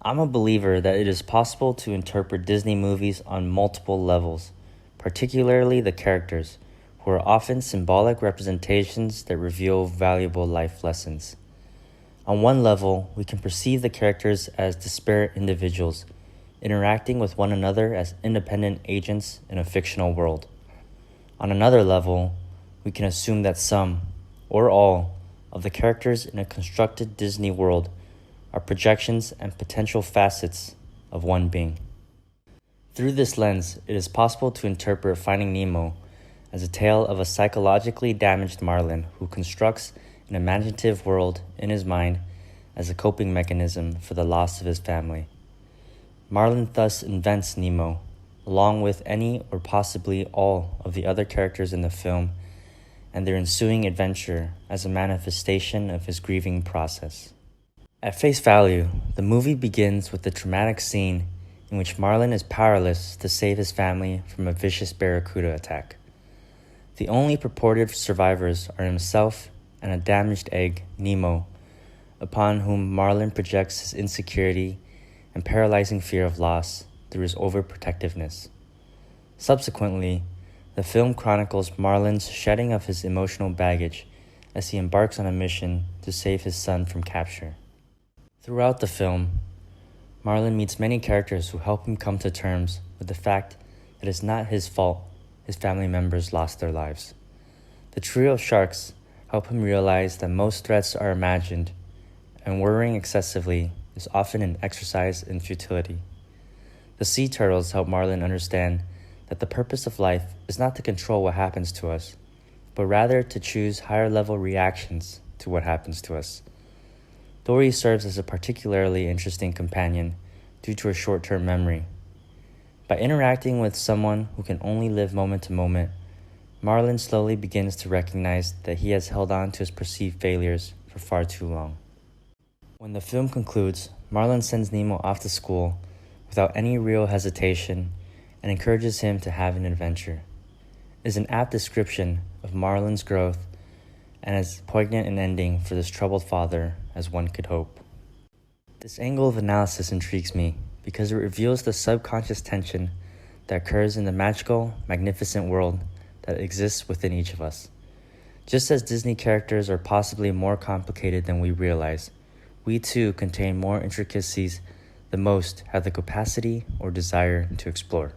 I'm a believer that it is possible to interpret Disney movies on multiple levels, particularly the characters, who are often symbolic representations that reveal valuable life lessons. On one level, we can perceive the characters as disparate individuals, interacting with one another as independent agents in a fictional world. On another level, we can assume that some, or all, of the characters in a constructed Disney world are projections and potential facets of one being. Through this lens, it is possible to interpret Finding Nemo as a tale of a psychologically damaged Marlin who constructs an imaginative world in his mind as a coping mechanism for the loss of his family. Marlin thus invents Nemo, along with any or possibly all of the other characters in the film, and their ensuing adventure as a manifestation of his grieving process. At face value, the movie begins with a traumatic scene in which Marlin is powerless to save his family from a vicious barracuda attack. The only purported survivors are himself and a damaged egg, Nemo, upon whom Marlin projects his insecurity and paralyzing fear of loss through his overprotectiveness. Subsequently, the film chronicles Marlin's shedding of his emotional baggage as he embarks on a mission to save his son from capture. Throughout the film, Marlin meets many characters who help him come to terms with the fact that it's not his fault his family members lost their lives. The trio of sharks help him realize that most threats are imagined, and worrying excessively is often an exercise in futility. The sea turtles help Marlin understand that the purpose of life is not to control what happens to us, but rather to choose higher-level reactions to what happens to us. Dory serves as a particularly interesting companion due to her short-term memory. By interacting with someone who can only live moment to moment, Marlin slowly begins to recognize that he has held on to his perceived failures for far too long. When the film concludes, Marlin sends Nemo off to school without any real hesitation and encourages him to have an adventure. It is an apt description of Marlin's growth and as poignant an ending for this troubled father as one could hope. This angle of analysis intrigues me because it reveals the subconscious tension that occurs in the magical, magnificent world that exists within each of us. Just as Disney characters are possibly more complicated than we realize, we too contain more intricacies than most have the capacity or desire to explore.